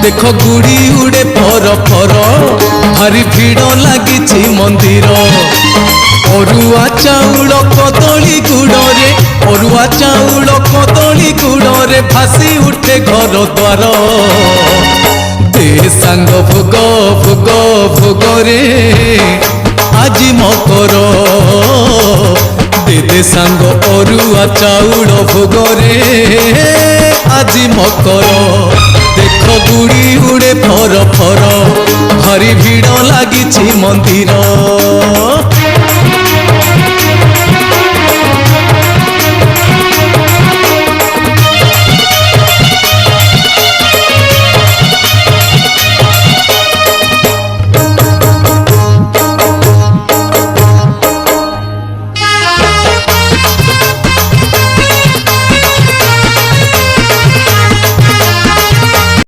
देख गुड़ी उड़े फर फर भारी भीड़ लगी मंदिर अरुआ चाउल कदली गुड़े अरुआ चाउल कदली गुड़े भासी उठे घर द्वार दे सांग भोग भोग भोग रे आज मकर दे सांग अरुआ चाउल भोग रे आज मकर देख गुड़ी उड़े फर फर भारी भीड़ लगी मंदिर।